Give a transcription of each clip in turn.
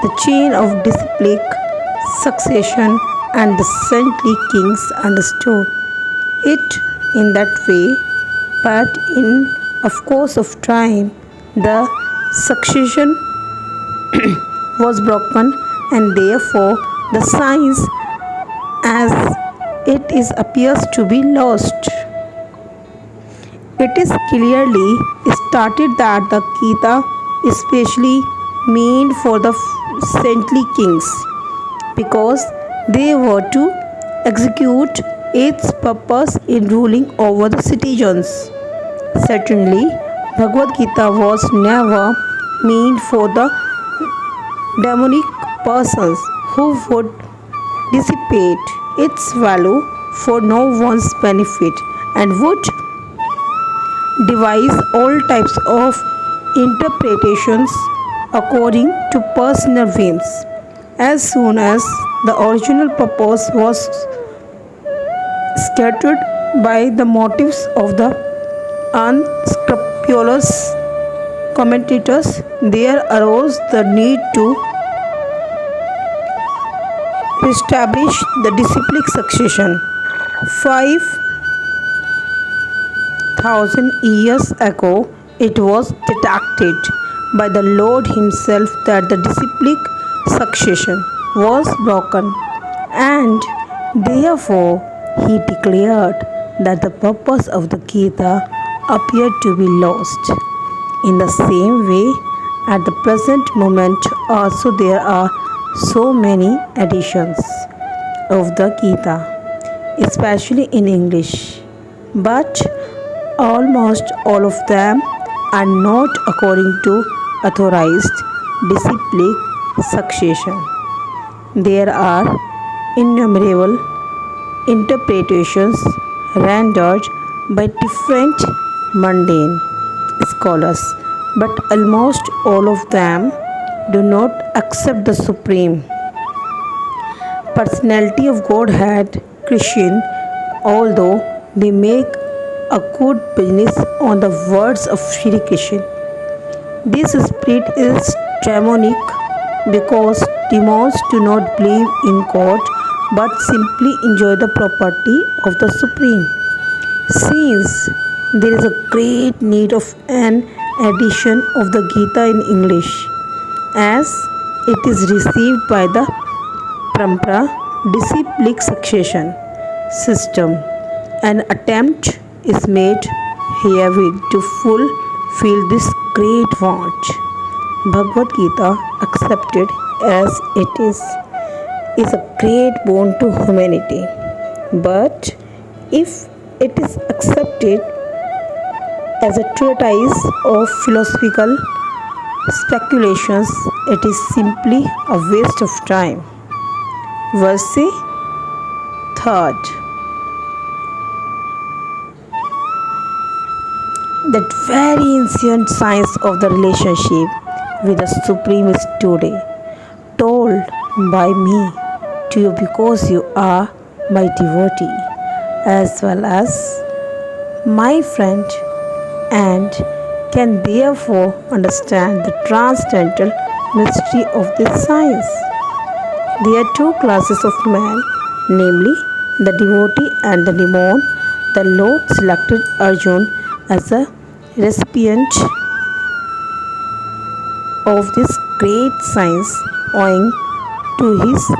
The chain of disciplic succession and the saintly kings understood it in that way, but in of course of time the succession was broken and therefore the science as it is appears to be lost. It is clearly stated that the Gita is specially meant for the saintly kings because they were to execute its purpose in ruling over the citizens. Certainly, Bhagavad Gita was never meant for the demonic persons who would dissipate its value for no one's benefit and would devise all types of interpretations according to personal whims. As soon as the original purpose was scattered by the motives of the unscrupulous commentators, there arose the need to establish the disciplic succession. 5,000 years ago, it was detected by the Lord Himself that the disciplic succession was broken, and therefore He declared that the purpose of the Gita appeared to be lost. In the same way, at the present moment also there are so many editions of the Gita, especially in English, but almost all of them are not according to authorized disciplic succession. There are innumerable interpretations rendered by different mundane scholars, but almost all of them do not accept the Supreme Personality of Godhead, Krishna, although they make a good business on the words of Shri Krishna. This spirit is demonic because demons do not believe in God but simply enjoy the property of the Supreme. Since there is a great need of an edition of the Gita in English, as it is received by the Parampara disciplic succession system, an attempt is made herewith to fulfill this great want. Bhagavad Gita, accepted as it is a great boon to humanity. But if it is accepted as a treatise of philosophical speculations, it is simply a waste of time. Verse 3. That very ancient science of the relationship with the Supreme is today told by me to you because you are my devotee as well as my friend and can therefore understand the transcendental mystery of this science. There are two classes of men, namely the devotee and the demon. The Lord selected Arjuna as a recipient of this great science owing to his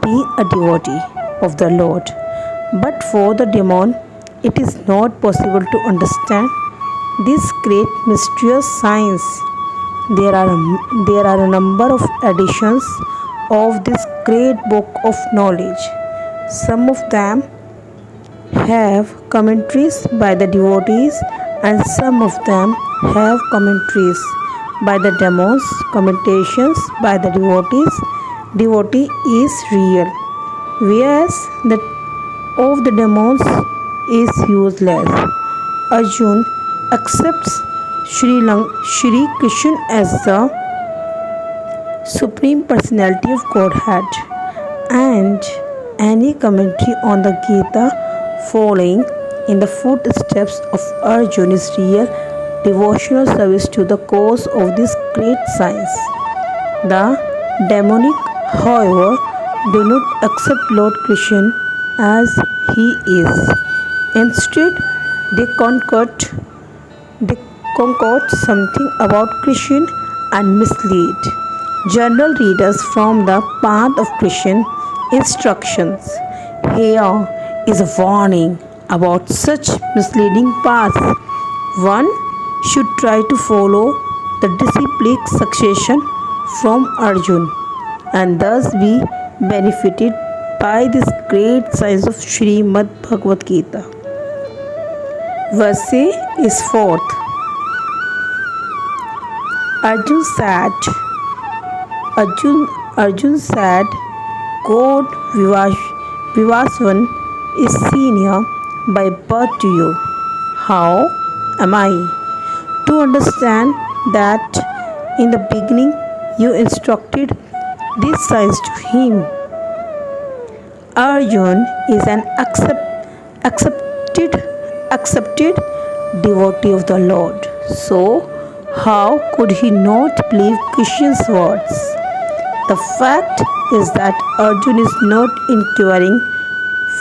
being a devotee of the Lord. But for the demon, it is not possible to understand this great mysterious science. There are a number of editions of this great book of knowledge. Some of them have commentaries by the devotees and some of them have commentaries by the demons. Commentations by the devotee is real, whereas that of the demons is useless. Arjuna accepts Shri Krishna as the Supreme Personality of Godhead, and any commentary on the Gita following in the footsteps of Arjuna is real devotional service to the cause of this great science. The demonic, however, do not accept Lord Krishna as he is. Instead, they concoct something about Krishna and mislead general readers from the path of Krishna instructions. Here is a warning about such misleading paths. One should try to follow the disciplic succession from Arjun and thus be benefited by this great science of Srimad Bhagavad Gita. Verse is fourth. Arjun said, Arjun said, God Vivasvan is senior by birth to you. How am I to understand that in the beginning you instructed this science to him? Arjun is an accepted devotee of the Lord. So, how could he not believe Krishna's words? The fact is that Arjun is not inquiring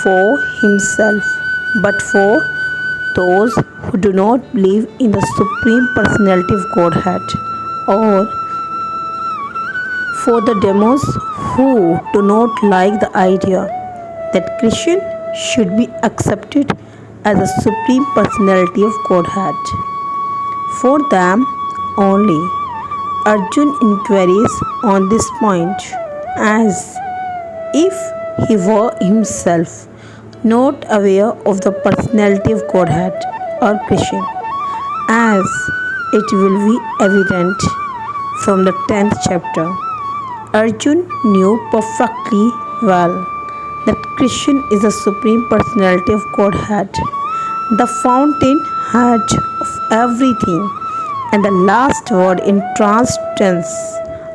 for himself, but for those who do not believe in the Supreme Personality of Godhead, or for the demons who do not like the idea that Krishna should be accepted as the Supreme Personality of Godhead. For them only, Arjun inquiries on this point as if he were himself not aware of the personality of Godhead or Krishna, as it will be evident from the 10th chapter. Arjun knew perfectly well that Krishna is the Supreme Personality of Godhead, the fountainhead of everything, and the last word in transcendence.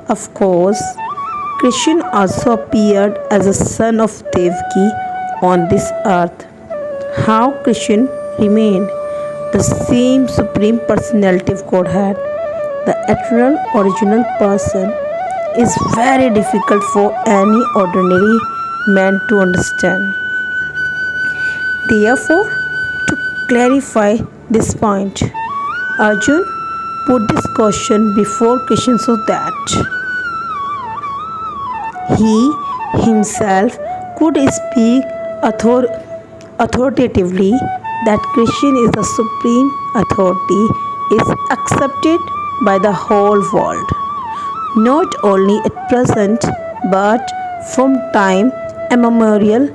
Of course, Krishna also appeared as a son of Devaki on this earth. How Krishna remained the same Supreme Personality of Godhead, the eternal original person, is very difficult for any ordinary man to understand. Therefore, to clarify this point, Arjun put this question before Krishna so that he himself could speak authoritatively that Krishna is the supreme authority, is accepted by the whole world, not only at present but from time immemorial,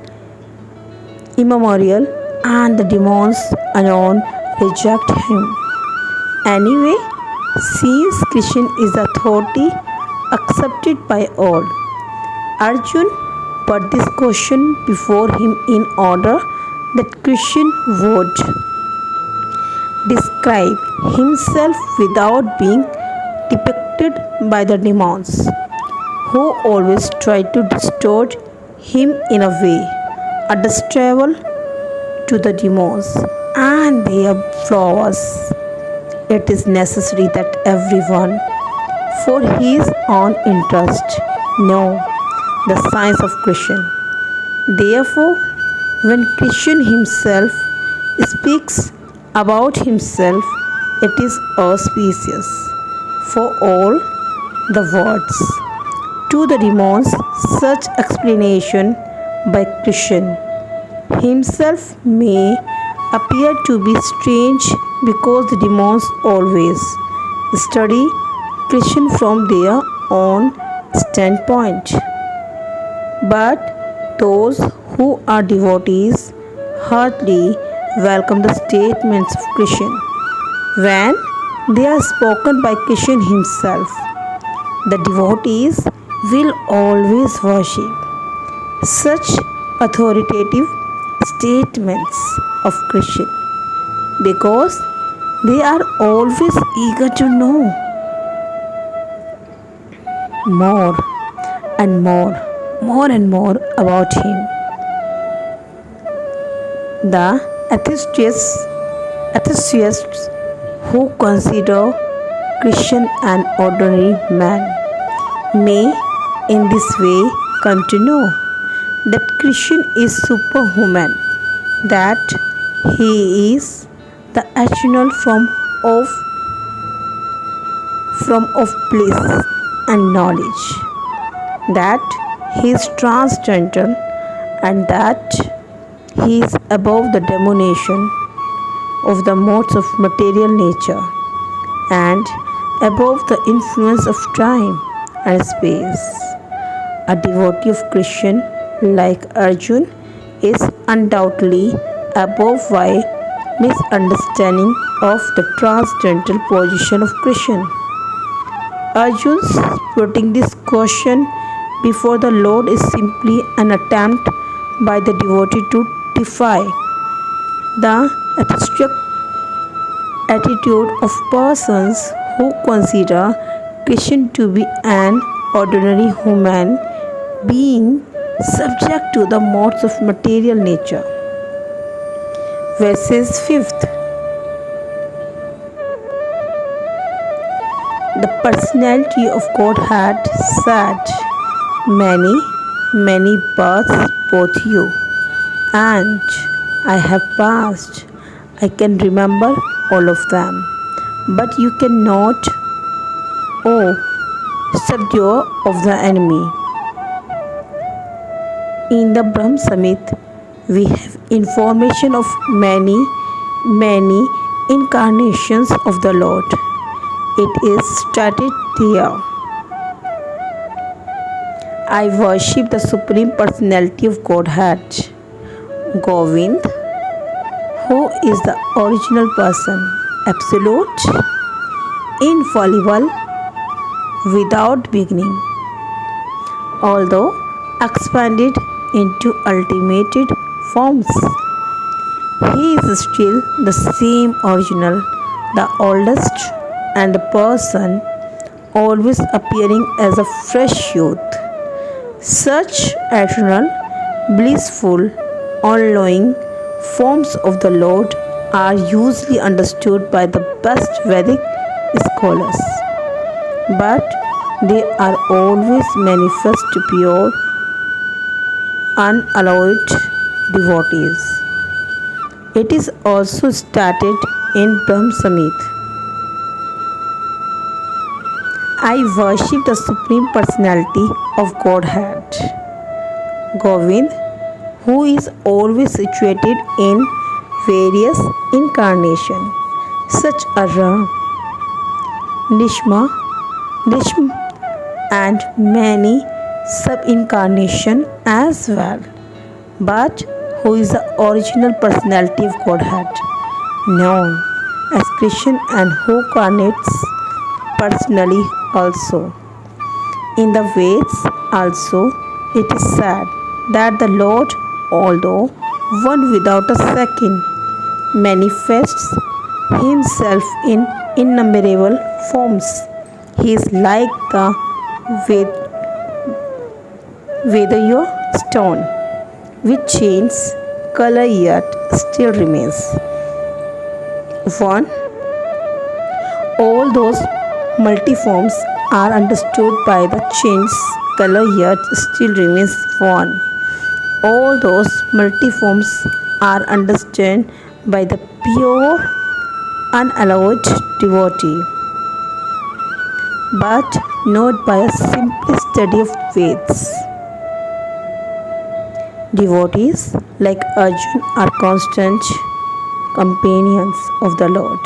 and the demons alone reject him. Anyway, since Krishna is the authority accepted by all, Arjun put this question before him in order that Krishna would describe himself without being depicted by the demons, who always try to distort him in a way understandable to the demons and their flaws. It is necessary that everyone, for his own interest, know the science of Krishna. Therefore, when Krishna himself speaks about himself, it is auspicious for all the words. To the demons, such explanation by Krishna himself may appear to be strange because the demons always study Krishna from their own standpoint. But those who are devotees heartily welcome the statements of Krishna when they are spoken by Krishna himself. The devotees will always worship such authoritative statements of Krishna because they are always eager to know more and more about him. The atheists who consider Krishna an ordinary man may in this way come to know that Krishna is superhuman, that he is the eternal form of bliss and knowledge, that he is transcendental, and that he is above the domination of the modes of material nature and above the influence of time and space. A devotee of Krishna like Arjun is undoubtedly above by misunderstanding of the transcendental position of Krishna. Arjun's putting this question before the Lord is simply an attempt by the devotee to defy the atheistic attitude of persons who consider Krishna to be an ordinary human being subject to the modes of material nature. Verses 5th. The personality of Godhead said, Many, many births both you, and I have passed. I can remember all of them, but you cannot, O subduer of the enemy. In the Brahm Samhita, we have information of many, many incarnations of the Lord. It is stated there. I worship the Supreme Personality of Godhead, Govind, who is the original person, absolute, infallible, without beginning, although expanded into ultimate forms. He is still the same original, the oldest, and the person always appearing as a fresh youth. Such eternal, blissful, all-knowing forms of the Lord are usually understood by the best Vedic scholars, but they are always manifest to pure, unalloyed devotees. It is also stated in Brahm Samhita. I worship the Supreme Personality of Godhead, Govind, who is always situated in various incarnations, such as Ram, Nishma, and many sub-incarnations as well, but who is the original personality of Godhead, known as Krishna, and who incarnates personally also. In the Veds also it is said that the Lord, although one without a second, manifests himself in innumerable forms. He is like the Vedaya stone, which changes color yet still remains one. All those multiforms are understood by the changed color yet still remains one. All those multiforms are understood by the pure, unalloyed devotee, but not by a simple study of Veds. Devotees like Arjun are constant companions of the Lord,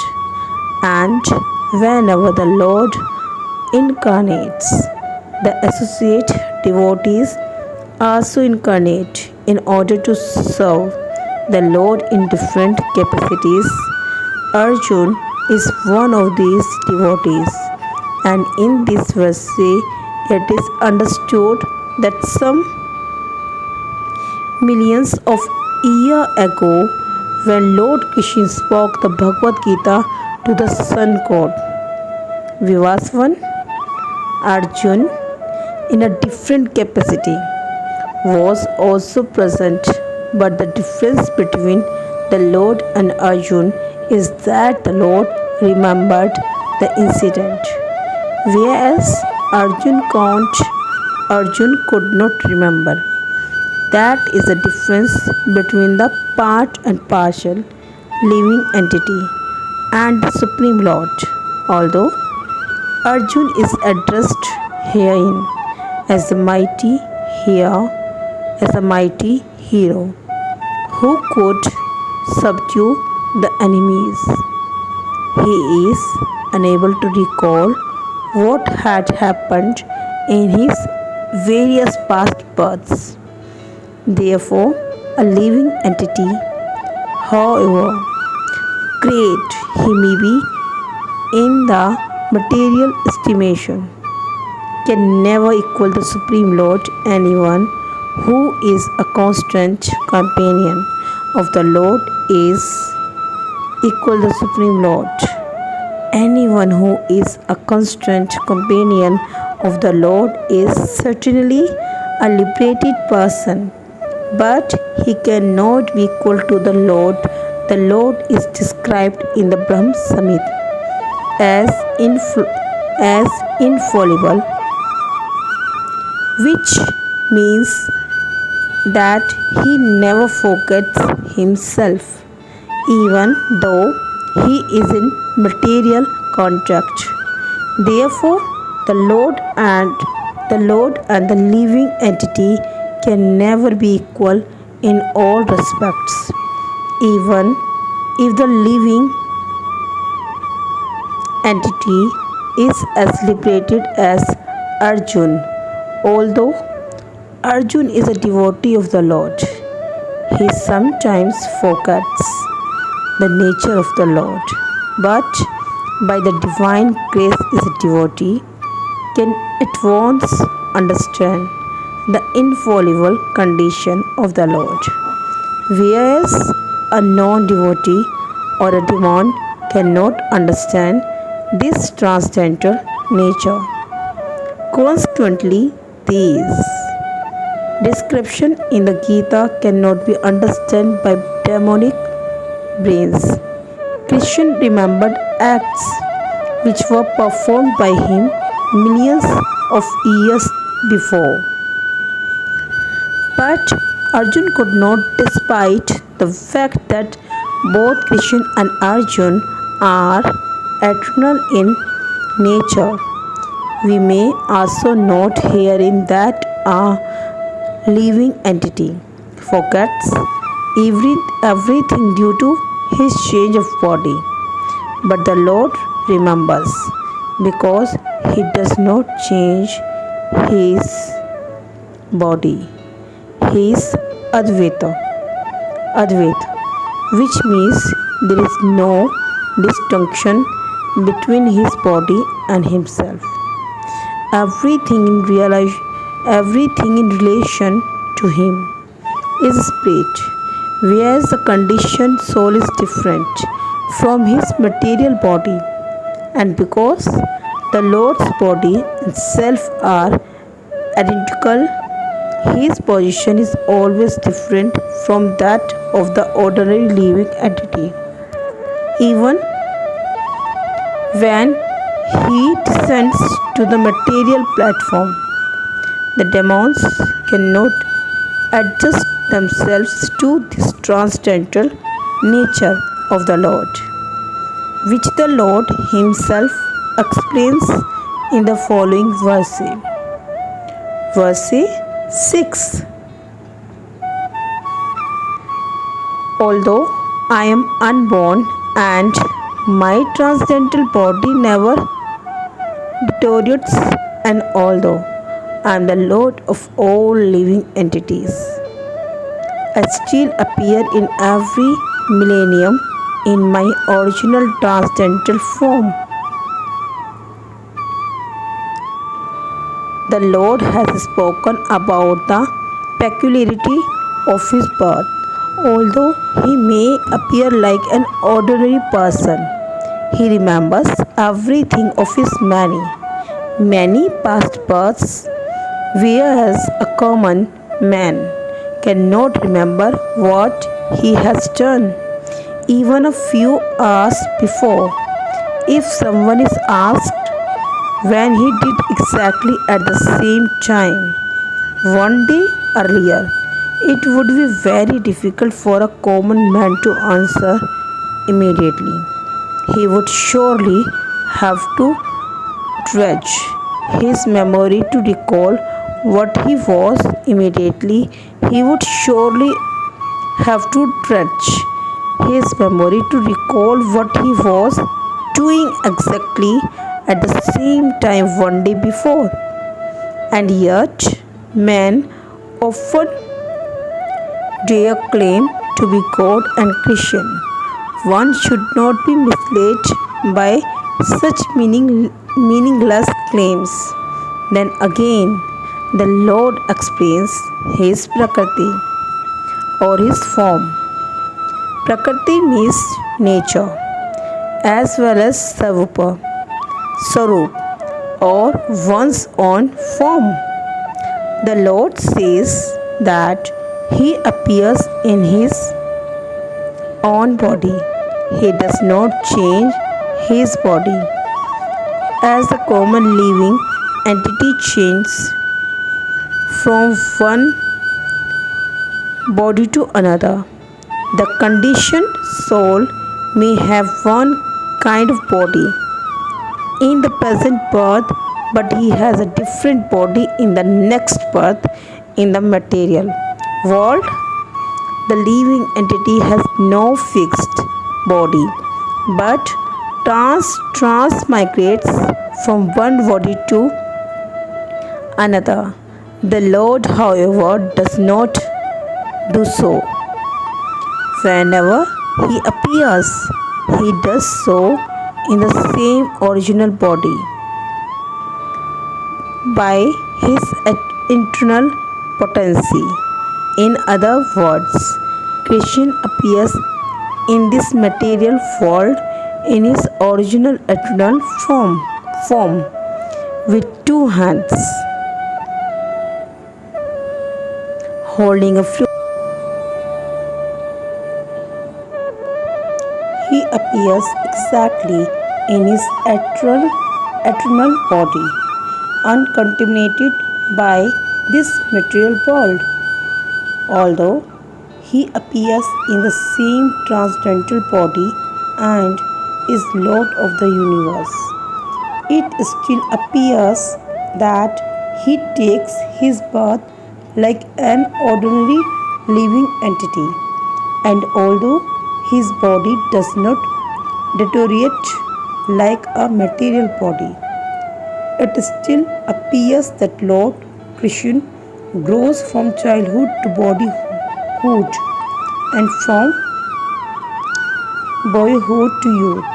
and whenever the Lord incarnates, the associate devotees also incarnate in order to serve the Lord in different capacities. Arjun is one of these devotees, and in this verse it is understood that some millions of years ago, when Lord Krishna spoke the Bhagavad Gita to the sun god Vivasvan, Arjun, in a different capacity, was also present, but the difference between the Lord and Arjun is that the Lord remembered the incident, whereas Arjun could not remember. That is the difference between the part and partial living entity and the Supreme Lord. Although Arjun is addressed herein as the hero, as a mighty hero who could subdue the enemies. He is unable to recall what had happened in his various past births. Therefore, a living entity, however great he may be in the material estimation, can never equal the Supreme Lord. Anyone who is a constant companion of the Lord is equal the Supreme Lord. Anyone who is a constant companion of the Lord is certainly a liberated person, but he cannot be equal to the Lord. The Lord is described in the Brahm Samhita as infallible, which means that he never forgets himself, even though he is in material contact. Therefore, the Lord and the living entity can never be equal in all respects. Even if the living entity is as liberated as Arjun, although Arjun is a devotee of the Lord, he sometimes forgets the nature of the Lord, but by the divine grace is a devotee can at once understand the infallible condition of the Lord, whereas a non-devotee or a demon cannot understand this transcendental nature. Consequently, these description in the Gita cannot be understood by demonic brains. Krishna remembered acts which were performed by him millions of years before. But Arjun could not, despite the fact that both Krishna and Arjun are eternal in nature. We may also note herein that a living entity forgets everything due to his change of body, but the Lord remembers because he does not change his body. He is Advaita, which means there is no distinction between his body and himself. Everything in relation to him is spirit, whereas the conditioned soul is different from his material body. And because the Lord's body and self are identical, his position is always different from that of the ordinary living entity. Even when he descends to the material platform, the demons cannot adjust themselves to this transcendental nature of the Lord, which the Lord himself explains in the following verse. Verse 6. Although I am unborn and my transcendental body never deteriorates, and although I am the Lord of all living entities, I still appear in every millennium in my original transcendental form. The Lord has spoken about the peculiarity of his birth. Although he may appear like an ordinary person, he remembers everything of his many past births, whereas a common man cannot remember what he has done even a few hours before. If someone is asked when he did exactly at the same time one day earlier, it would be very difficult for a common man to answer immediately. He would surely have to dredge his memory to recall what he was immediately. He would surely have to dredge his memory to recall what he was doing exactly at the same time one day before. And yet, men often dare claim to be God and Christian. One should not be misled by such meaningless claims. Then again, the Lord explains His Prakriti or His form. Prakriti means nature as well as Sarup or one's own form. The Lord says that He appears in His own body. He does not change His body as the common living entity changes from one body to another. The conditioned soul may have one kind of body in the present birth, but he has a different body in the next birth in the material world. The living entity has no fixed body but transmigrates from one body to another. The Lord, however, does not do so. Whenever He appears, He does so in the same original body by His internal potency. In other words, Christian appears in this material world in his original eternal form with two hands holding a flute. He appears exactly in his eternal body, uncontaminated by this material world. Although He appears in the same transcendental body and is Lord of the universe, it still appears that He takes His birth like an ordinary living entity, and although His body does not deteriorate like a material body, it still appears that Lord Krishna grows from childhood to bodyhood and from boyhood to youth.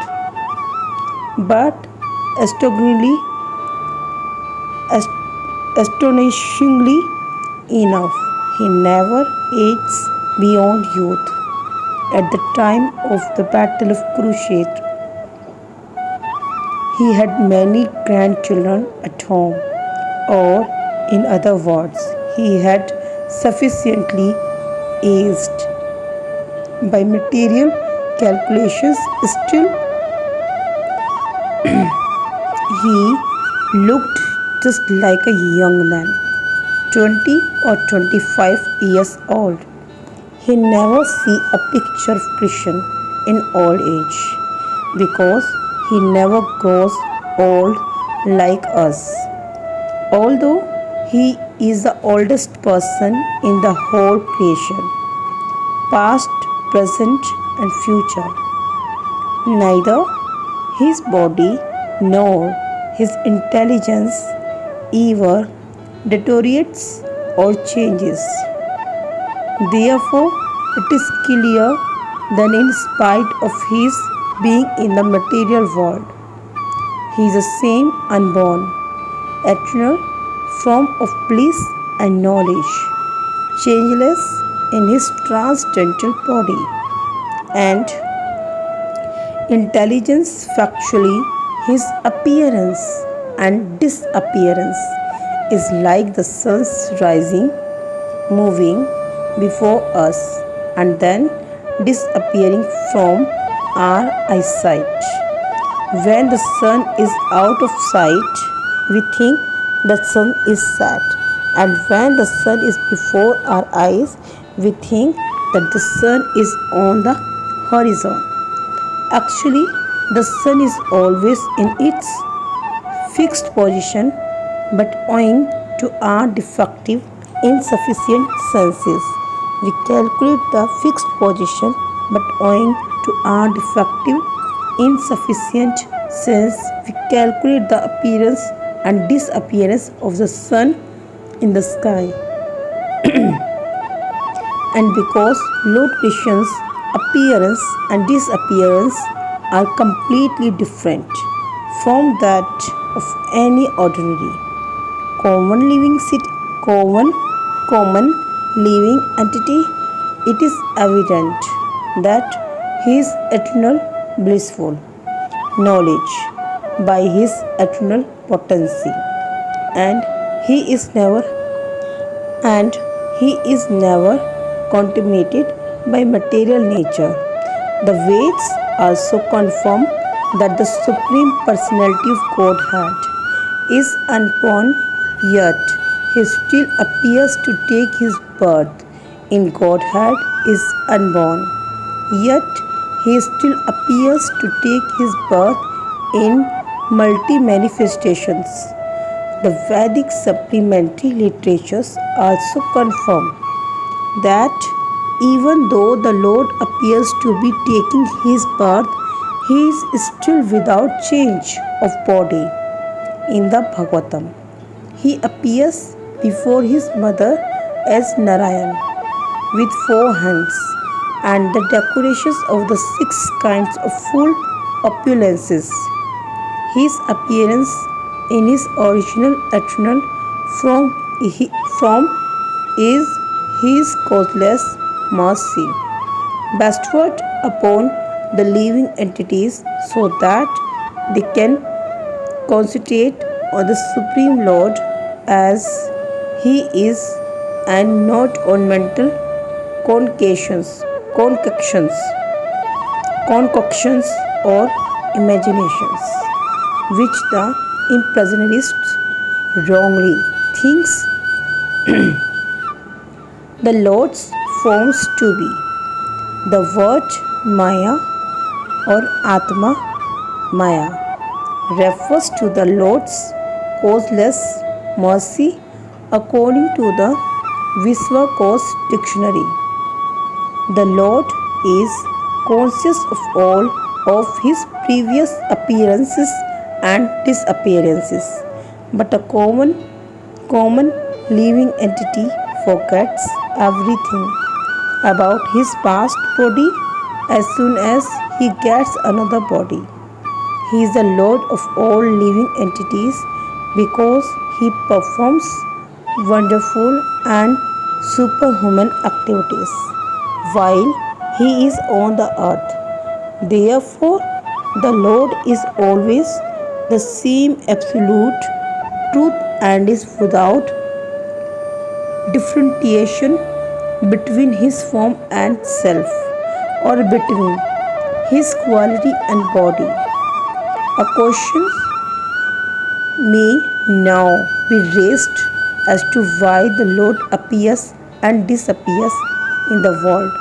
But astonishingly enough, He never ages beyond youth. At the time of the Battle of Kurukshetra, He had many grandchildren at home, or in other words, He had sufficiently aged. By material calculations, still He looked just like a young man, 20 or 25 years old. He never see a picture of Krishna in old age because He never grows old like us. Although He is the oldest person in the whole creation, past, present, and future, neither His body nor His intelligence ever deteriorates or changes. Therefore, it is clear that in spite of His being in the material world, He is the same unborn, eternal form of bliss and knowledge, changeless in His transcendental body, and intelligence. Factually, His appearance and disappearance is like the sun's rising, moving before us, and then disappearing from our eyesight. When the sun is out of sight, we think the sun is sad. And when the sun is before our eyes, we think that the sun is on the horizon. Actually, the sun is always in its fixed position, but owing to our defective, insufficient senses, we calculate the fixed position, but owing to our defective, insufficient sense, we calculate the appearance and disappearance of the sun in the sky. And because Lord Krishna's appearance and disappearance are completely different from that of any ordinary common living common living entity, it is evident that he is eternal blissful knowledge by his eternal potency, and he is never contaminated by material nature. The Veds also confirm that the Supreme Personality of Godhead is unborn, yet he still appears to take his birth in Godhead is unborn, yet he still appears to take his birth in multi manifestations. The Vedic supplementary literatures also confirm that even though the Lord appears to be taking his birth, he is still without change of body. In the Bhagavatam, he appears before his mother as Narayan with 4 hands and the decorations of the 6 kinds of full opulences. His appearance in his original eternal form is his causeless mercy bestowed upon the living entities so that they can concentrate on the Supreme Lord as he is and not on mental concoctions or imaginations, which the impersonalists wrongly thinks the Lord's forms to be. The word Maya or Atma Maya refers to the Lord's causeless mercy according to the Vishwakosh dictionary. The Lord is conscious of all of his previous appearances and disappearances, but a common living entity forgets everything about his past body as soon as he gets another body. He is the Lord of all living entities because he performs wonderful and superhuman activities while he is on the earth. Therefore, the Lord is always the same absolute truth and is without differentiation between his form and self, or between his quality and body. A question may now be raised as to why the Lord appears and disappears in the world.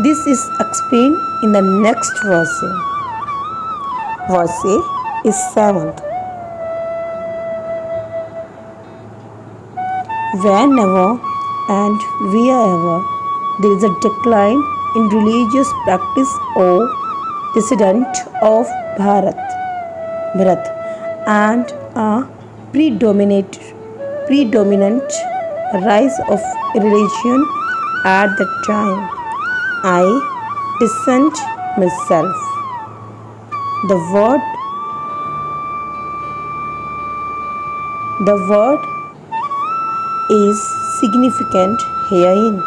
This is explained in the next verse. Verse is 7th. Whenever and wherever there is a decline in religious practice or dissident of Bharat and a predominant rise of religion at that time, I dissent myself. The word is significant herein.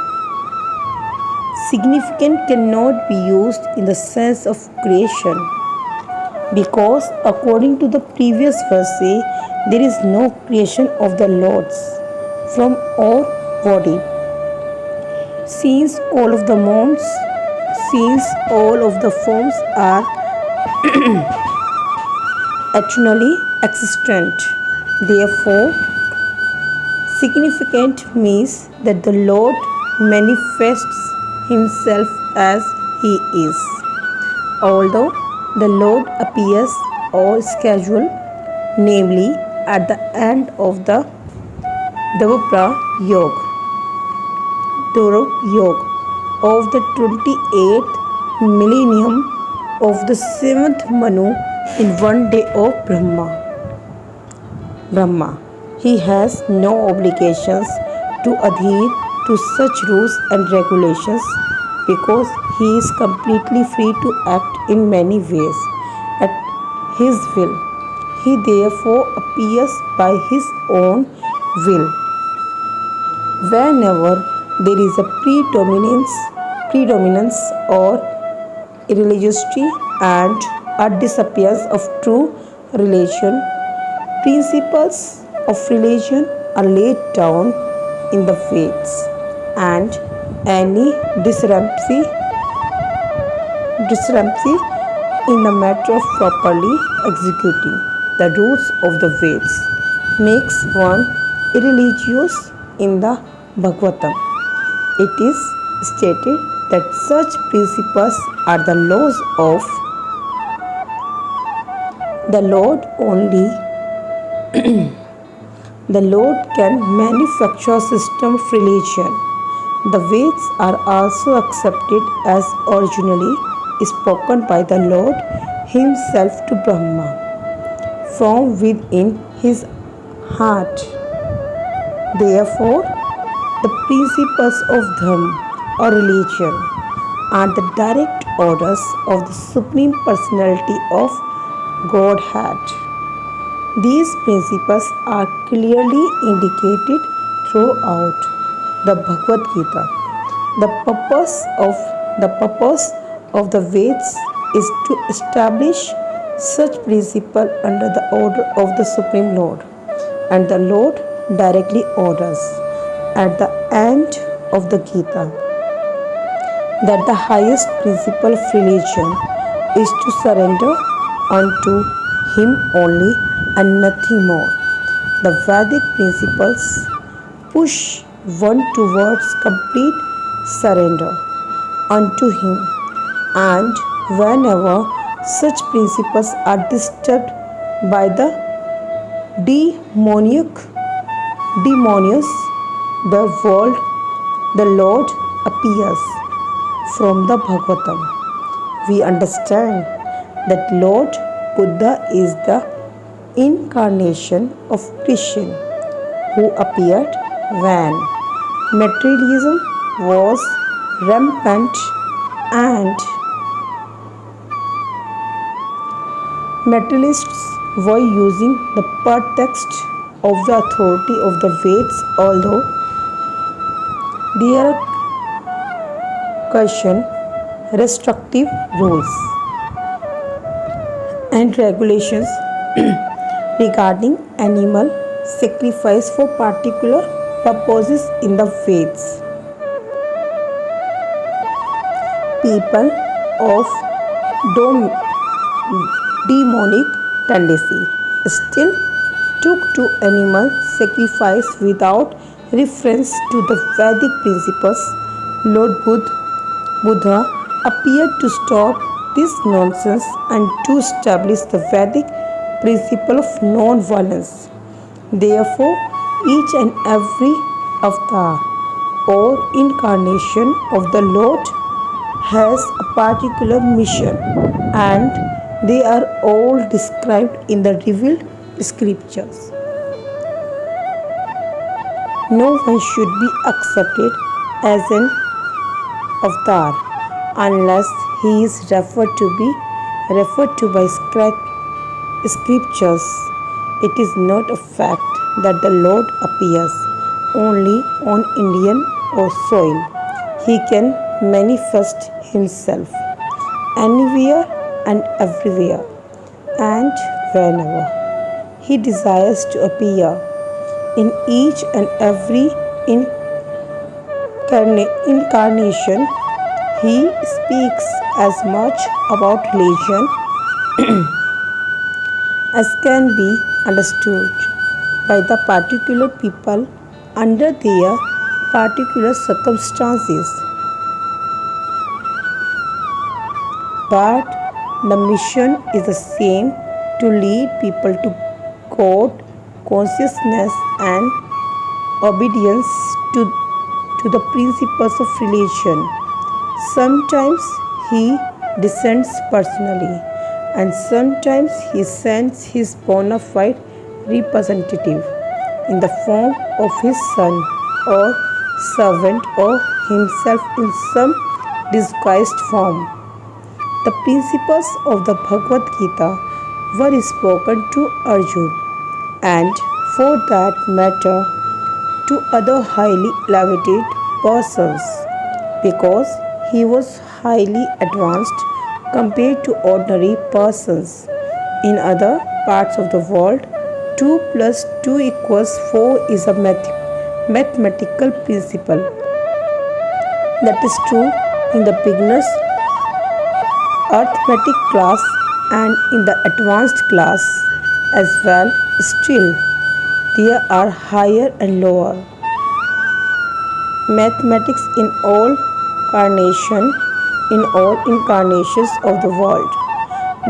Significant cannot be used in the sense of creation because according to the previous verse there is no creation of the Lord's from our body. Since all of the forms are eternally existent. Therefore, significant means that the Lord manifests himself as he is. Although the Lord appears all schedule, namely at the end of the Dvapara Yuga of the 28th millennium of the 7th Manu in one day of Brahma. He has no obligations to adhere to such rules and regulations because he is completely free to act in many ways at his will. He therefore appears by his own will. Whenever there is a predominance or irreligiosity and a disappearance of true religion, principles of religion are laid down in the Veds, and any discrepancy in the matter of properly executing the rules of the Veds makes one irreligious. In the Bhagavatam, it is stated that such principles are the laws of the Lord only. The Lord can manufacture a system of religion. The Veds are also accepted as originally spoken by the Lord himself to Brahma from within his heart. Therefore, the principles of Dharma or religion are the direct orders of the Supreme Personality of Godhead. These principles are clearly indicated throughout the Bhagavad Gita. The purpose of the Veds is to establish such principle under the order of the Supreme Lord, and the Lord directly orders at the end of the Gita that the highest principle of religion is to surrender unto him only and nothing more. The Vedic principles push one towards complete surrender unto him, and whenever such principles are disturbed by the demonious the world, the Lord appears. From the Bhagavatam, we understand that Lord Buddha is the incarnation of Krishna, who appeared when materialism was rampant and materialists were using the pretext of the authority of the Veds, although there question restrictive rules and regulations regarding animal sacrifice for particular purposes in the Veds. People of demonic tendency still took to animal sacrifice without reference to the Vedic principles. Lord Buddha appeared to stop this nonsense and to establish the Vedic principle of non-violence. Therefore, each and every avatar or incarnation of the Lord has a particular mission, and they are all described in the revealed scriptures. No one should be accepted as an avatar unless he is referred to by scriptures. It is not a fact that the Lord appears only on Indian or soil. He can manifest himself anywhere and everywhere and whenever he desires to appear. In each and every incarnation, he speaks as much about religion as can be understood by the particular people under their particular circumstances. But the mission is the same, to lead people to God, consciousness, and obedience to the principles of religion. Sometimes he descends personally, and sometimes he sends his bona fide representative in the form of his son or servant or himself in some disguised form. The principles of the Bhagavad Gita were spoken to Arjun, and for that matter to other highly elevated persons, because he was highly advanced compared to ordinary persons. In other parts of the world, 2 plus 2 equals 4 is a mathematical principle. That is true in the beginners arithmetic class and in the advanced class as well. Still, there are higher and lower mathematics in all incarnations of the world.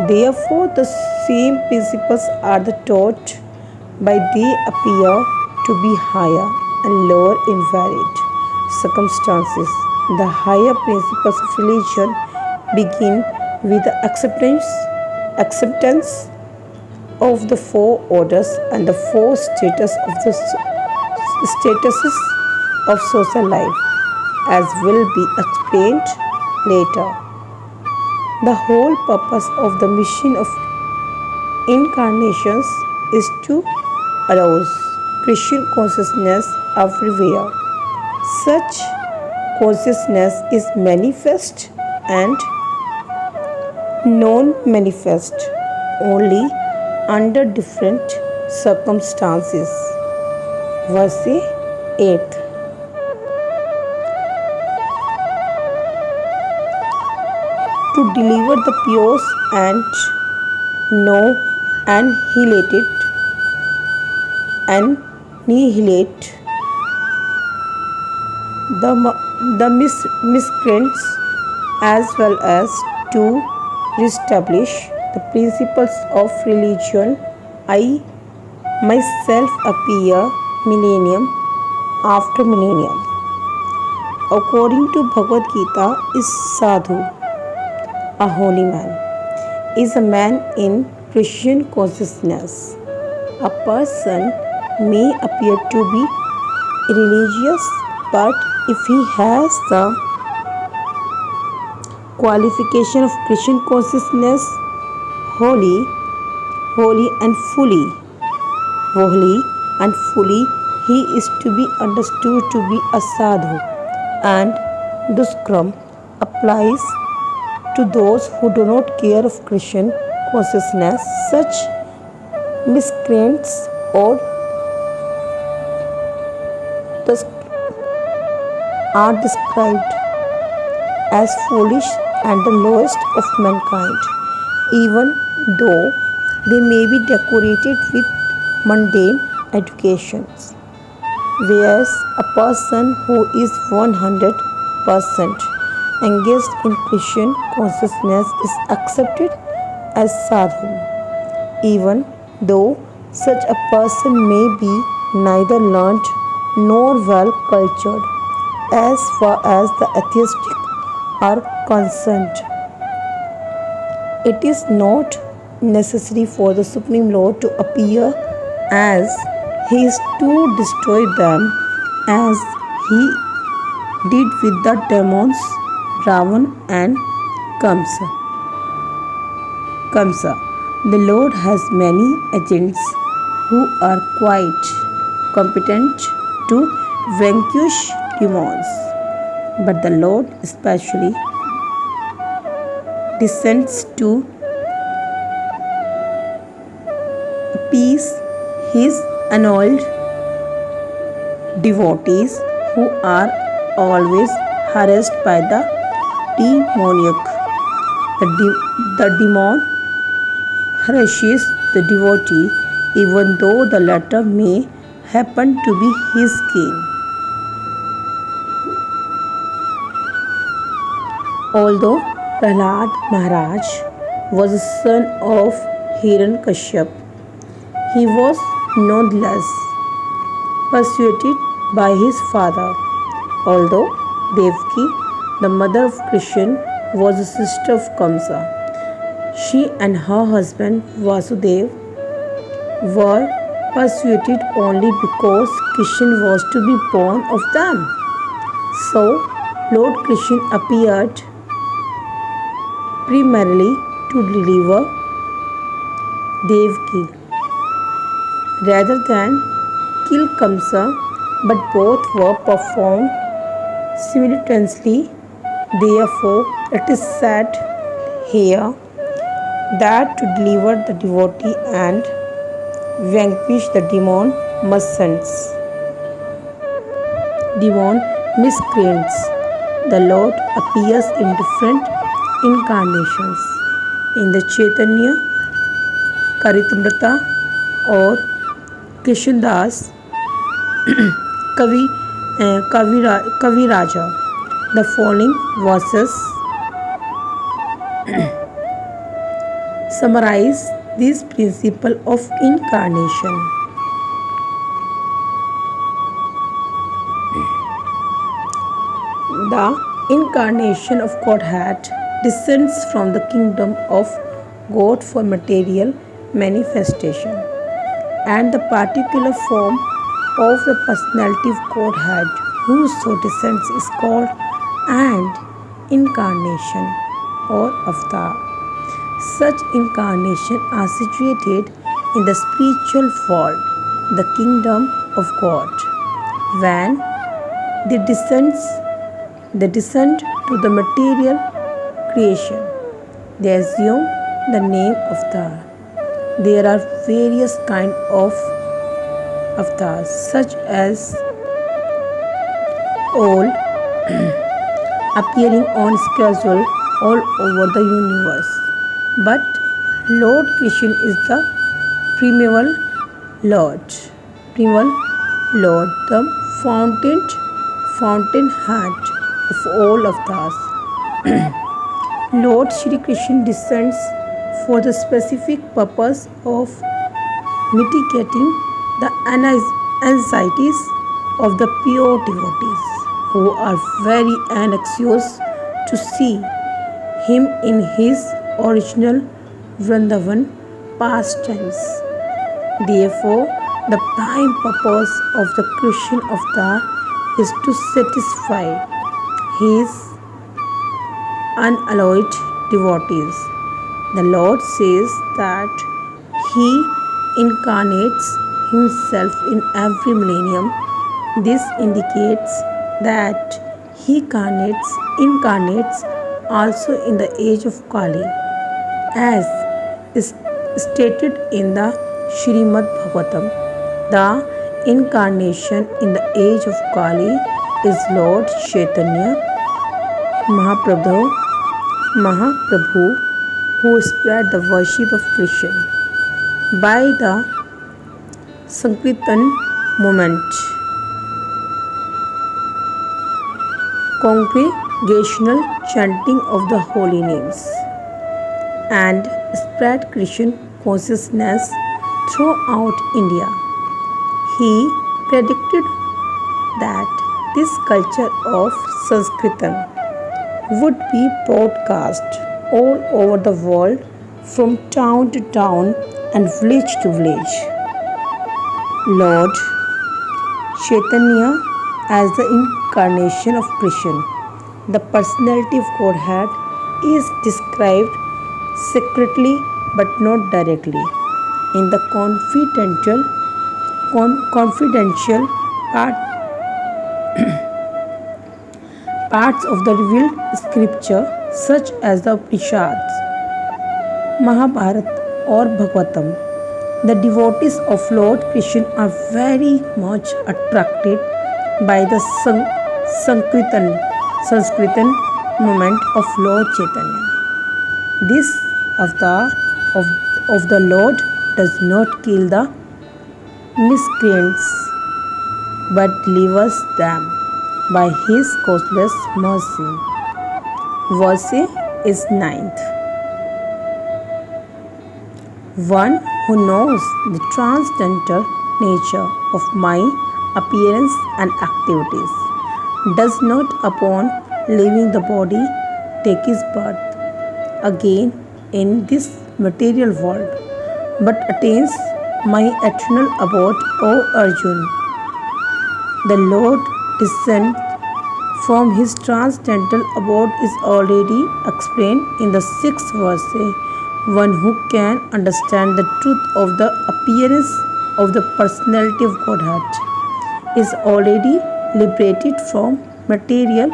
Therefore, the same principles are taught, but they appear to be higher and lower in varied circumstances. The higher principles of religion begin with the acceptance of the four orders and the four statuses of social life, as will be explained later. The whole purpose of the mission of incarnations is to arouse Christian consciousness everywhere. Such consciousness is manifest and non-manifest only under different circumstances. Verse 8. To deliver the pure and annihilate the miscreants, as well as to reestablish the principles of religion, I myself appear millennium after millennium. According to Bhagavad Gita, is sadhu, a holy man, is a man in Christian consciousness. A person may appear to be religious, but if he has the qualification of Christian consciousness, holy and fully, he is to be understood to be a sadhu, and duskram applies to those who do not care of Christian consciousness. Such miscreants or are described as foolish and the lowest of mankind, even though they may be decorated with mundane educations. Whereas a person who is 100% engaged in Christian consciousness is accepted as sadhu, even though such a person may be neither learned nor well cultured as far as the atheistic are concerned. It is not necessary for the Supreme Lord to appear as he is to destroy them, as he did with the demons Ravan and Kamsa. The Lord has many agents who are quite competent to vanquish demons, but the Lord especially descends to appease his annoyed devotees who are always harassed by the demoniac. The demon harasses the devotee, even though the latter may happen to be his king. Although Prahlad Maharaj was the son of Hiranyakashipu, he was nonetheless persuaded by his father. Although Devaki, the mother of Krishna, was a sister of Kamsa, she and her husband Vasudev were persuaded only because Krishna was to be born of them. So, Lord Krishna appeared primarily to deliver Devaki rather than kill Kamsa, but both were performed simultaneously. Therefore, it is said here that to deliver the devotee and vanquish the demon miscreants, the Lord appears in different incarnations in the Chaitanya Charitamrita or Krishnadas Kaviraja. The following verses summarize this principle of incarnation. The incarnation of Godhead descends from the kingdom of God for material manifestation, and the particular form of the personality of Godhead whose so descends is called an incarnation or avatar. Such incarnations are situated in the spiritual world, the kingdom of God. When they descend to the material creation, they assume the name avatar. There are various kinds of avatars, such as all appearing on schedule all over the universe. But Lord Krishna is the primeval Lord, the fountainhead of all avatars. Lord Shri Krishna descends for the specific purpose of mitigating the anxieties of the pure devotees who are very anxious to see him in his original Vrindavan pastimes. Therefore, the prime purpose of the Krishna avatar is to satisfy his unalloyed devotees. The Lord says that he incarnates himself in every millennium. This indicates that he incarnates also in the age of Kali, as is stated in the Srimad Bhagavatam. The incarnation in the age of Kali is Lord Chaitanya Mahaprabhu, who spread the worship of Krishna by the Sankirtan movement, congregational chanting of the holy names, and spread Krishna consciousness throughout India. He predicted that this culture of Sanskritam would be broadcast all over the world from town to town and village to village. Lord Chaitanya as the incarnation of Krishna, the personality of Godhead, is described secretly but not directly in the confidential parts of the revealed scripture, such as the Upanishads, Mahabharata or Bhagavatam. The devotees of Lord Krishna are very much attracted by the Sankirtan movement of Lord Chaitanya. This avatar of the Lord does not kill the miscreants but delivers them by his causeless mercy. Verse is ninth. One who knows the transcendental nature of my appearance and activities does not upon leaving the body take his birth again in this material world, but attains my eternal abode, O Arjun. The Lord descent from his transcendental abode is already explained in the sixth verse. One who can understand the truth of the appearance of the personality of Godhead is already liberated from material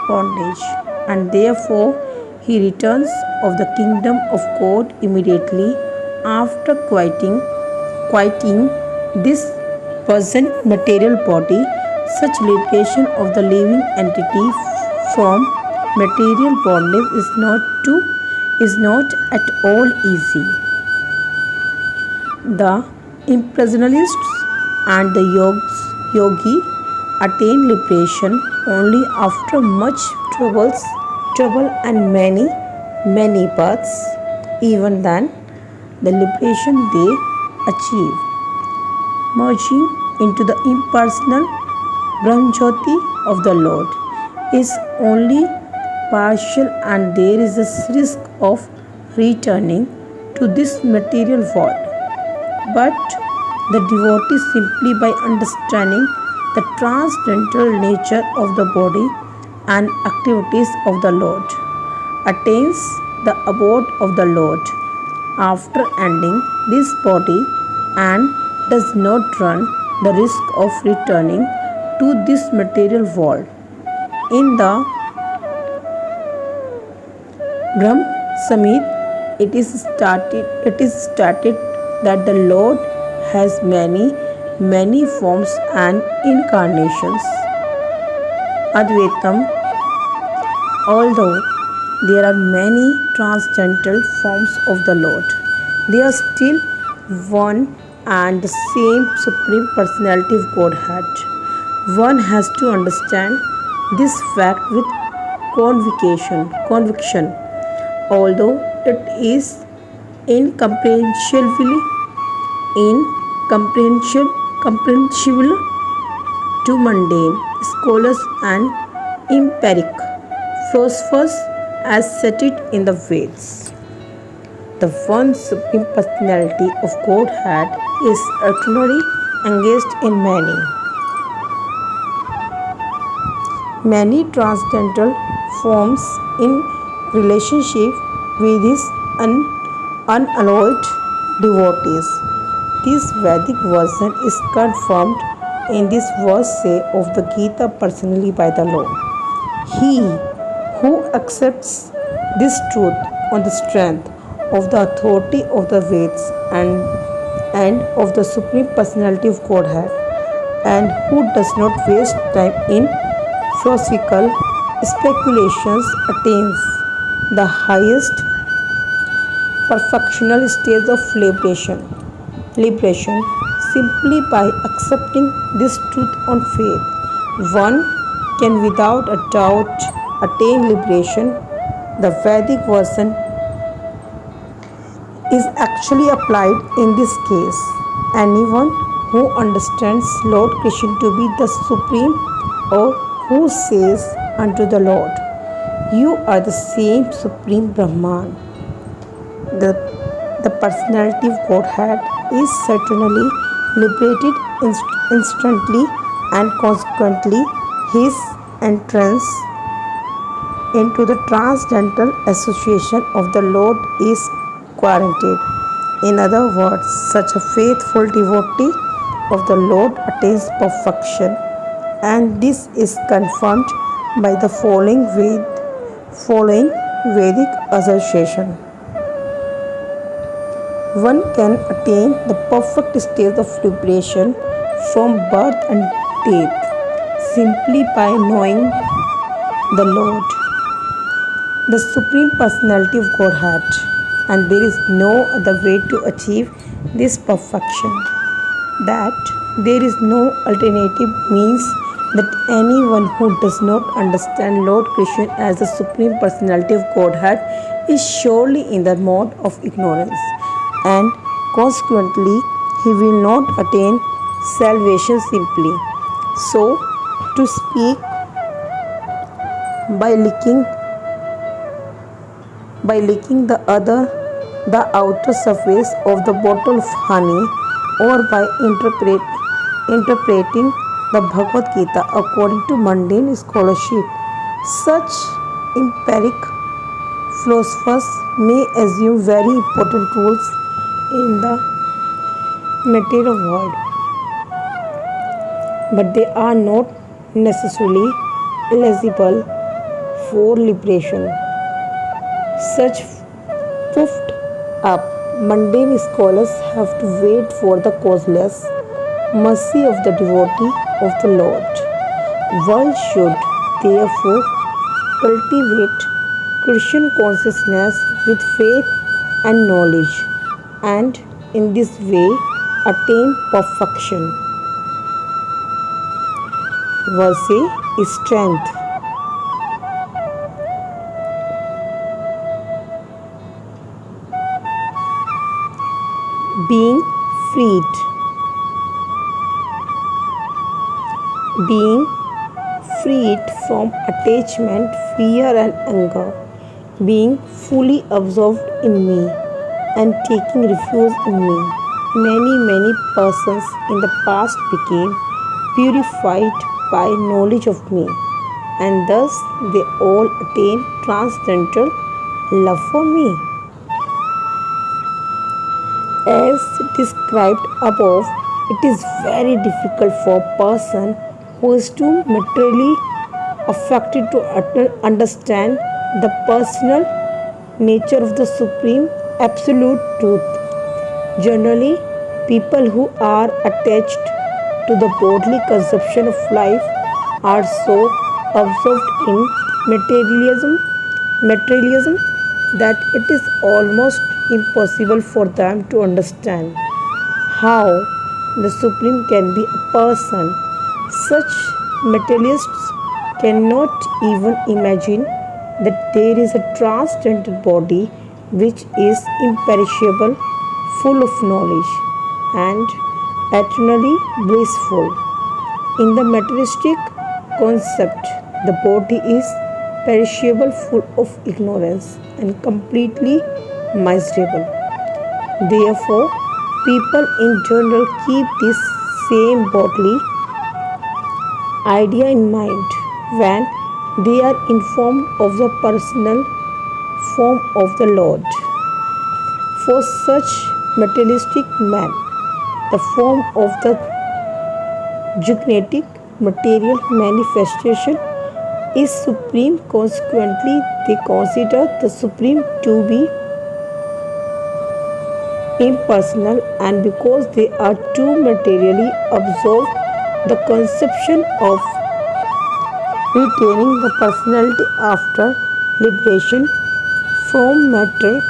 bondage, and therefore he returns of the kingdom of God immediately after quieting this present material body. Such liberation of the living entity from material bondage is not at all easy. The impersonalists and the yogi attain liberation only after much trouble and many births. Even then, the liberation they achieve, merging into the impersonal Brahmjyoti of the Lord, is only partial, and there is a risk of returning to this material world. But the devotee, simply by understanding the transcendental nature of the body and activities of the Lord, attains the abode of the Lord after ending this body, and does not run the risk of returning to this material world. In the Brahm Samhita, it is stated that the Lord has many forms and incarnations. Advaitam, although there are many transcendental forms of the Lord, they are still one and the same Supreme Personality of Godhead. One has to understand this fact with conviction, although it is incomprehensible to mundane scholars and empiric philosophers as stated in the Veds. The one Supreme Personality of Godhead is eternally engaged in many transcendental forms in relationship with his unalloyed devotees. This Vedic version is confirmed in this verse of the Gita personally by the Lord. He who accepts this truth on the strength of the authority of the Veds and of the Supreme Personality of Godhead, and who does not waste time in philosophical speculations, attains the highest perfectional stage of liberation simply by accepting this truth on faith. One can without a doubt attain liberation. The Vedic version is actually applied in this case. Anyone who understands Lord Krishna to be the Supreme, or who says unto the Lord, "You are the same Supreme Brahman," the personality of Godhead is certainly liberated instantly, and consequently his entrance into the transcendental association of the Lord is guaranteed. In other words, such a faithful devotee of the Lord attains perfection, and this is confirmed by the following Vedic association. One can attain the perfect state of liberation from birth and death simply by knowing the Lord, the Supreme Personality of Godhead, and there is no other way to achieve This perfection, that there is no alternative, means that anyone who does not understand Lord Krishna as the Supreme Personality of Godhead is surely in the mode of ignorance, and consequently he will not attain salvation simply. So, to speak, by licking the outer surface of the bottle of honey, or by interpreting the Bhagavad Gita according to mundane scholarship. Such empiric philosophers may assume very important rules in the material world, but they are not necessarily eligible for liberation. Such puffed up mundane scholars have to wait for the causeless mercy of the devotee of the Lord. One should therefore cultivate Christian consciousness with faith and knowledge, and in this way attain perfection. Verse strength. Being freed. Being freed from attachment, fear, and anger, being fully absorbed in me and taking refuge in me. Many persons in the past became purified by knowledge of me, and thus they all attained transcendental love for me. As described above, it is very difficult for a person who is too materially affected to understand the personal nature of the Supreme Absolute Truth. Generally, people who are attached to the bodily conception of life are so absorbed in materialism that it is almost impossible for them to understand how the Supreme can be a person. Such materialists cannot even imagine that there is a transcendental body which is imperishable, full of knowledge, and eternally blissful. In the materialistic concept, the body is perishable, full of ignorance, and completely miserable. Therefore, people in general keep this same bodily idea in mind when they are informed of the personal form of the Lord. For such materialistic men, the form of the gigantic material manifestation is supreme. Consequently, they consider the Supreme to be impersonal, and because they are too materially absorbed, the conception of retaining the personality after liberation from matter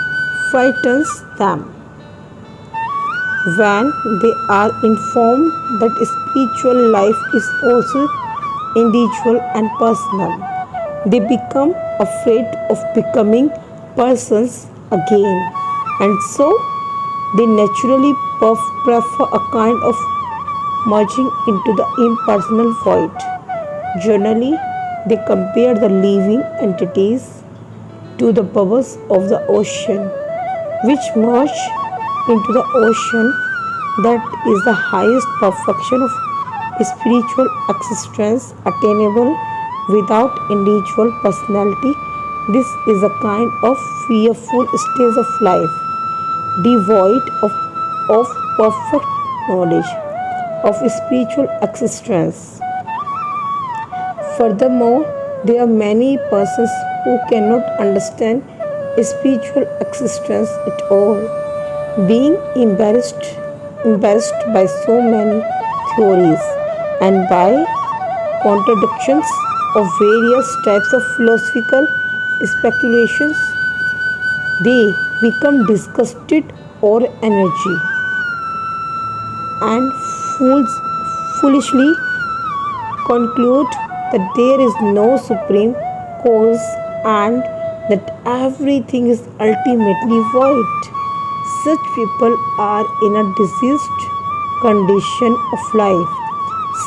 frightens them. When they are informed that spiritual life is also individual and personal, they become afraid of becoming persons again, and so they naturally prefer a kind of merging into the impersonal void. Generally, they compare the living entities to the bubbles of the ocean, which merge into the ocean. That is the highest perfection of spiritual existence attainable without individual personality. This is a kind of fearful stage of life, devoid of perfect knowledge of spiritual existence. Furthermore, there are many persons who cannot understand spiritual existence at all, being embarrassed by so many theories and by contradictions of various types of philosophical speculations. They become disgusted or energy and foolishly conclude that there is no supreme cause and that everything is ultimately void. Such people are in a diseased condition of life.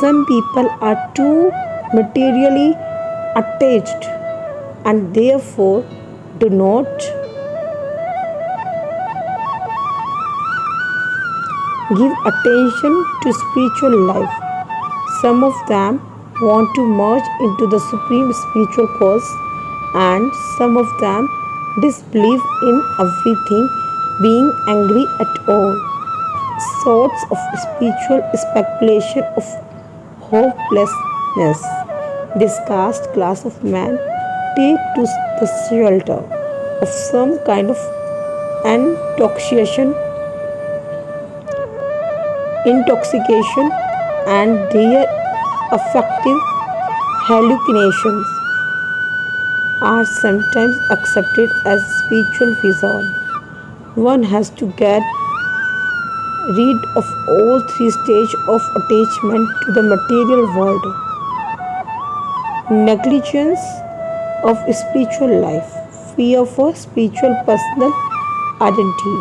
Some people are too materially attached and therefore do not give attention to spiritual life. Some of them want to merge into the supreme spiritual cause, and some of them disbelieve in everything, being angry at all sorts of spiritual speculation of hopelessness. This caste class of men take to the shelter of some kind of intoxication and their affective hallucinations are sometimes accepted as spiritual vision. One has to get rid of all three stages of attachment to the material world: negligence of spiritual life, fear for spiritual personal identity,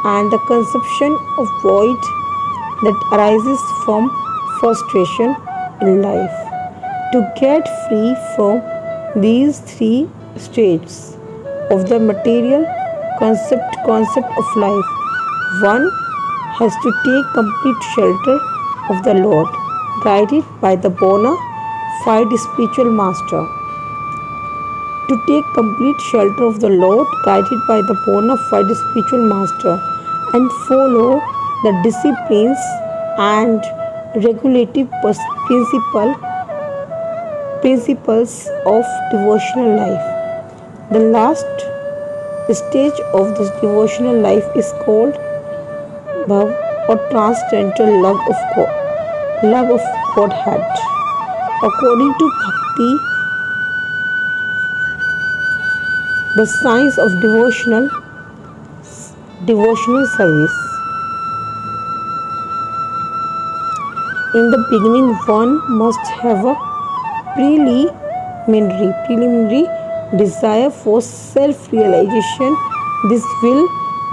and the conception of void that arises from frustration in life. To get free from these three states of the material concept of life, one has to take complete shelter of the Lord, guided by the bona fide spiritual master. To take complete shelter of the Lord, guided by the bona fide spiritual master, and follow the disciplines and regulative principles of devotional life. The last stage of this devotional life is called bhav, or transcendental love of Godhead. According to Bhakti, the science of devotional service. In the beginning, one must have a preliminary desire for self-realization. This will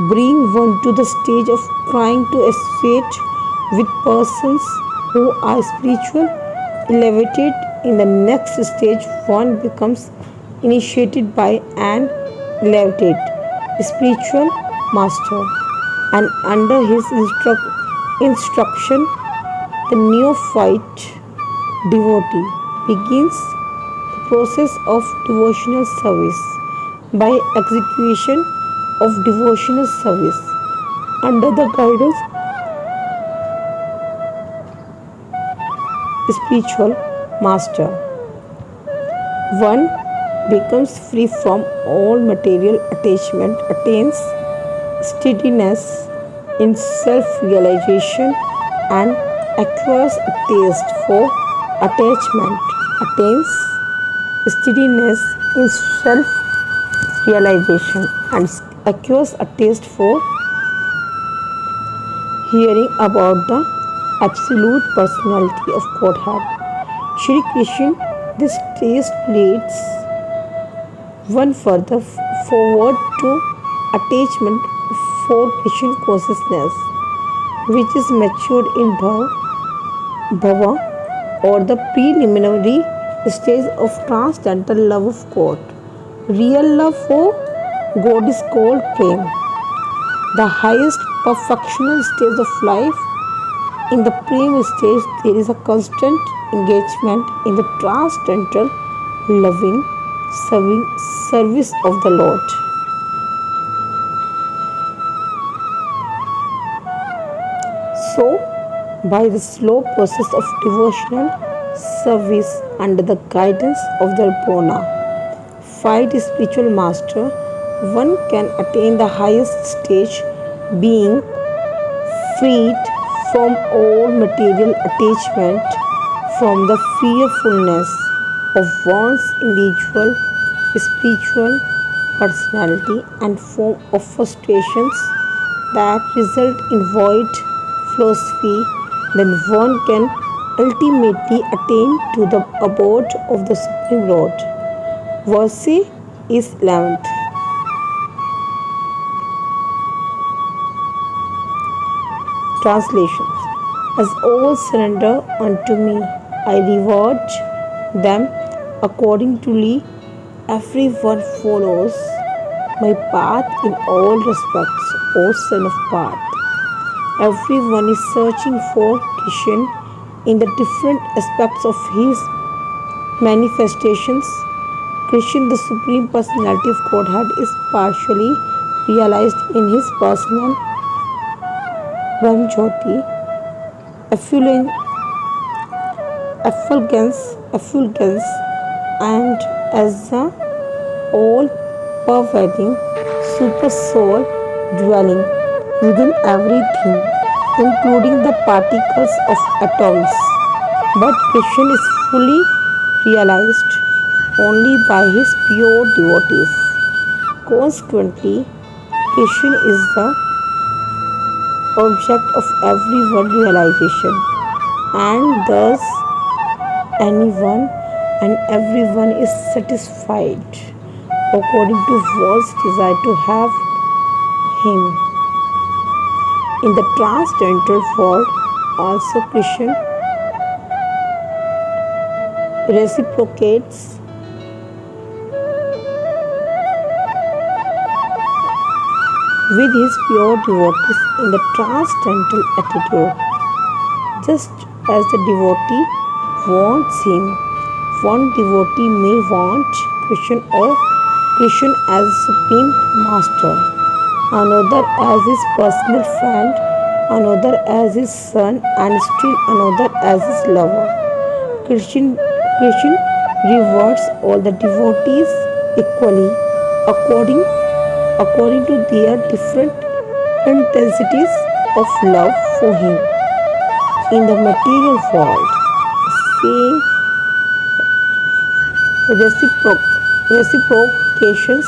bring one to the stage of trying to associate with persons who are spiritual elevated. In the next stage, one becomes initiated by an elevated spiritual master, and under his instruction, the neophyte devotee begins the process of devotional service. By execution of devotional service under the guidance of spiritual master, one becomes free from all material attachment, attains steadiness in self-realization, and acquires a taste for attachment, attains steadiness in self-realization, and acquires a taste for hearing about the absolute personality of Godhead. Shri Krishna, this taste leads one further forward to attachment for Krishna consciousness, which is matured in bhava, or the preliminary stage of transcendental love of God. Real love for God is called prema, the highest perfectional stage of life. In the prema stage, there is a constant engagement in the transcendental loving service of the Lord. So, by the slow process of devotional service under the guidance of the bona fide spiritual master, one can attain the highest stage, being freed from all material attachment, from the fearfulness of one's individual spiritual personality, and form of frustrations that result in void, philosophy, then one can ultimately attain to the abode of the Supreme Lord. Verse is 11th. Translation. As all surrender unto me, I reward them accordingly. Everyone follows my path in all respects, O son of path. Everyone is searching for Krishna in the different aspects of his manifestations. Krishna, the Supreme Personality of Godhead, is partially realized in his personal Brahmjyoti, effulgence, and as the all-pervading super soul dwelling within everything, including the particles of atoms. But Krishna is fully realized only by his pure devotees. Consequently, Krishna is the object of everyone realization, and thus anyone and everyone is satisfied according to one's desire to have him. In the transcendental world, also Krishna reciprocates with his pure devotees in the transcendental attitude. Just as the devotee wants him, one devotee may want Krishna or Krishna as Supreme Master, another as his personal friend, another as his son, and still another as his lover. Krishna rewards all the devotees equally according to their different intensities of love for him. In the material world, same reciprocations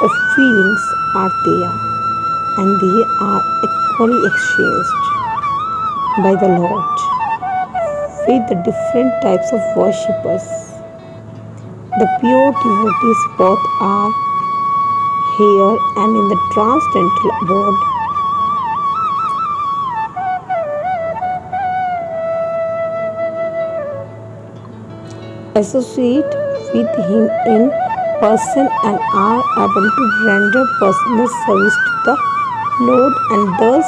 of feelings are there, and they are equally exchanged by the Lord with the different types of worshippers. The pure devotees both are here and in the transcendental abode. Associate with him in person and are able to render personal service to the Lord and thus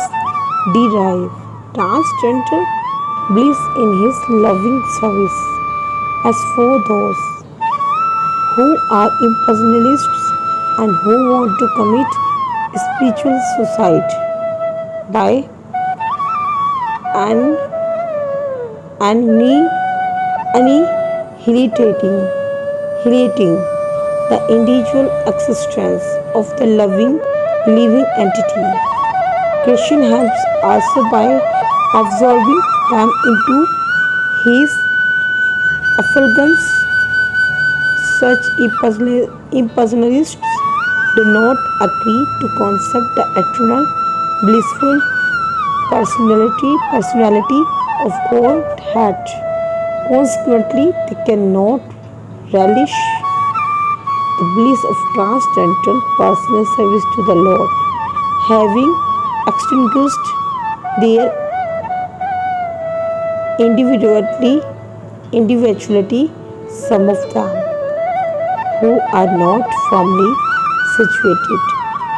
derive transcendental bliss in his loving service. As for those who are impersonalists and who want to commit spiritual suicide by annihilating the individual existence of the living entity. Krishna helps also by absorbing them into his effulgence. Such impersonalists do not agree to concept the eternal blissful personality of Godhead. Consequently, they cannot relish the bliss of transcendental personal service to the Lord, having extinguished their individuality. Some of them who are not firmly situated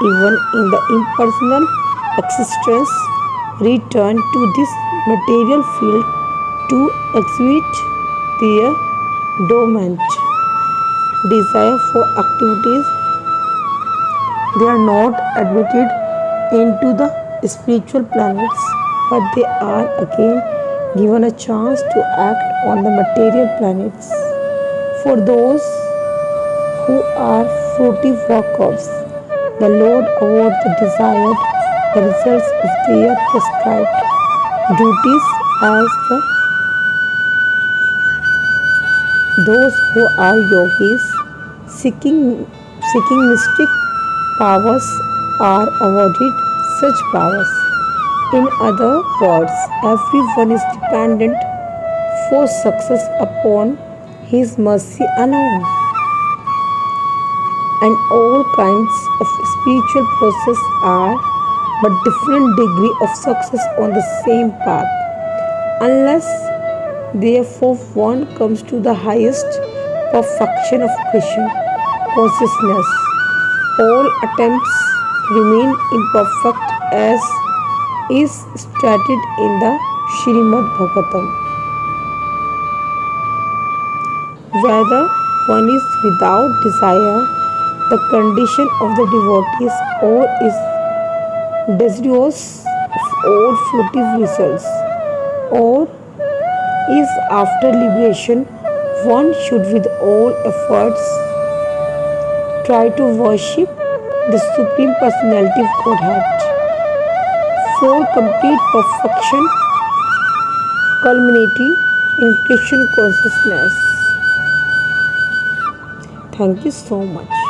even in the impersonal existence return to this material field to exhibit their dormant desire for activities. They are not admitted into the spiritual planets, but they are again given a chance to act on the material planets. For those who are fruitive workers, the Lord awards the desired results of their prescribed duties as those who are yogis seeking mystic powers are awarded such powers. In other words, everyone is dependent for success upon His mercy alone, and all kinds of spiritual process are but different degree of success on the same path. Unless therefore one comes to the highest perfection of Krishna consciousness, all attempts remain imperfect as is stated in the Srimad Bhagavatam. Whether one is without desire, the condition of the devotees, or is desirous of all fruitive results, or is after liberation, one should with all efforts try to worship the Supreme Personality of Godhead for complete perfection, culminating in Christian consciousness. Thank you so much.